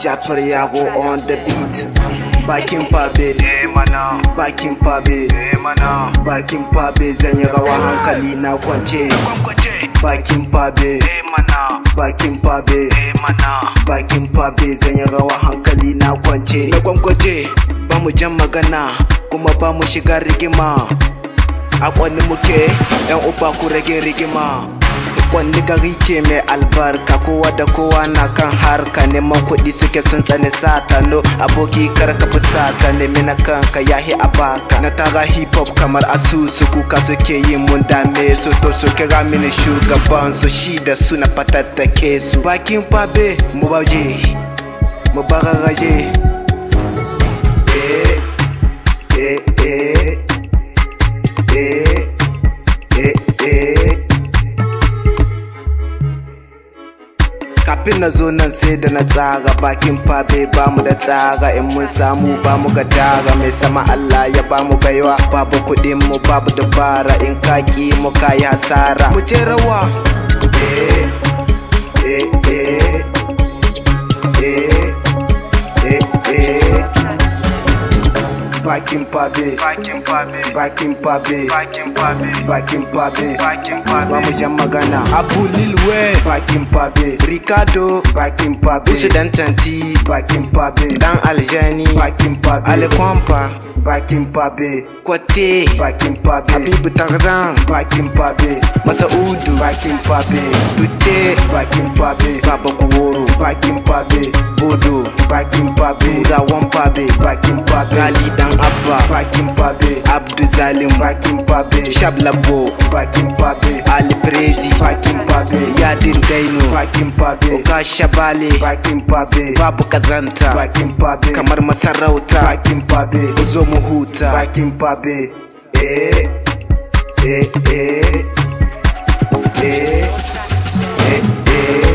Jafar Yago on the beat. Bakin Pabe, mana. Bakin Pabe, mana. Bakin Pabe zan yi rawa hankali na kwance. Bakin Pabe, mana. Bakin Pabe, mana. Bakin Pabe zan yi rawa hankali na kwance. Na gwangwaje ba mu jan magana kuma ba mu shiga rigima. A kwani muke yan uba ku rage rigima. Kwani gari ce mai albarka, kowa da kowa na kan harka. Neman kuɗi suke sun tsane sata, no aboki kar ka fi sata. Nemi na kanka yahi a baka. Na tara hip hop kamar asusu, kuka suke yi mun dame su. To su kira mini shugaban su, shi da su na fatattake su. Bakin Pabe mu baje, mu bararraje. Kafin na zo nan sai da na tsara. Bakin Pabe ba mu da tsara, in mun samu ba mu ga dara. Mai sama Allah ya ba mu baiwa, babu kuɗin mu babu dabara. In kaki mu kayi hasara. Mu je rawa. Bakin Pabe, Bakin Pabe, Bakin Pabe, Bakin Pabe, Bakin Pabe, Bakin Pabe. Ba mu jan magana. Abu Lil Wayne, Bakin Pabe, Ricardo, Bakin Pabe, Usu Dan Tanti, Bakin Pabe, Dan Aljani, Bakin Pabe, Ale Kwampa, Bakin Pabe, Kwate, Bakin Pabe, Habibu Tarzan, Bakin Pabe, Masaudu, Bakin Pabe, Tutte, Bakin Pabe, Baba Kuworo, Bakin Pabe, Bodo, Bakin Pabe, Rawan Pabe, Bakin Pabe, Gali Dan Abba, Bakin Pabe, Abdu Zalim, Bakin Pabe, Shablabo, Bakin Pabe, Ali Prezi, Bakin Pabe, Yadin Daino, Bakin Pabe, Oka Shabale, Bakin Pabe, Babu Kazanta, Bakin Pabe, kamar masarauta, Bakin Pabe, Uzo mu huta, Bakin Pabe.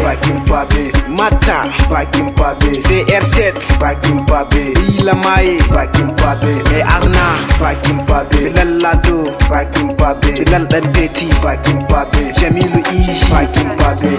Bakin Pabe, Mata, Bakin Pabe, CR7, Bakin Pabe, Ilamaye, Bakin Pabe, Arna, Bakin Pabe, Lallado, Bakin Pabe, Bilal Dan Peti, Bakin Pabe, Jamilu Ishi, Bakin Pabe,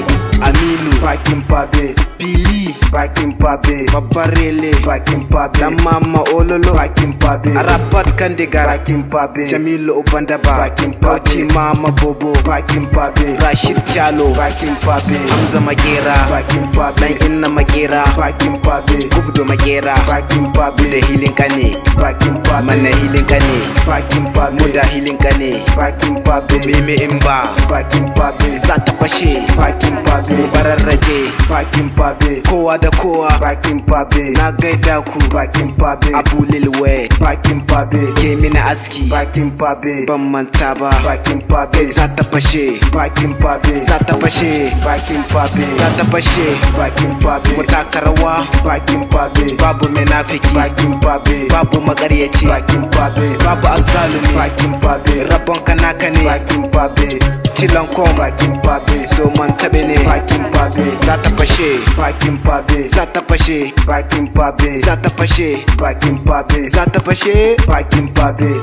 Aminu, Bakin Pabe, Pili, Bakin Pabe, Babarele, Bakin Pabe, Dan Mama Ololo, Bakin Pabe, Arapat Kandigar, Bakin Pabe, Jamilu Obandaba, Bakin Pabe, Mama Bobo, Bakin Pabe, Rashid Chalo, Bakin Pabe, Hamza Makera, Bakin Pabe, Dan Inna Makera, Bakin Pabe, Gubdo Makera, Bakin Pabe, da hilin kane, Bakin Pabe, Manna hilin kane, Bakin Pabe, Muda hilin kane, Bakin Pabe, Meme Imba, Bakin Pabe, Zata fashe, Bakin Pabe, Bararraje, Bakin Pabe, kowa da kowa, Bakin Pabe, na gaida ku, Bakin Pabe, Abu Lil Wayne, Bakin Pabe, ke mini aski, Bakin Pabe, ban manta ba, Bakin Pabe, zata fashe, Bakin Pabe, zata fashe, Bakin Pabe, zata fashe, Bakin Pabe, mutakarawa, Bakin Pabe, babu menafiki, Bakin Pabe, babu magaryaci, Bakin Pabe, babu azzalumi, Bakin Pabe, rabon kanaka ne, Bakin Pabe, Tilan kom, Bakin Pabe, so man tabe ne, Bakin Pabe, zata fashe, Bakin Pabe, zata fashe, Bakin Pabe, zata fashe, Bakin Pabe, zata fashe, Bakin Pabe.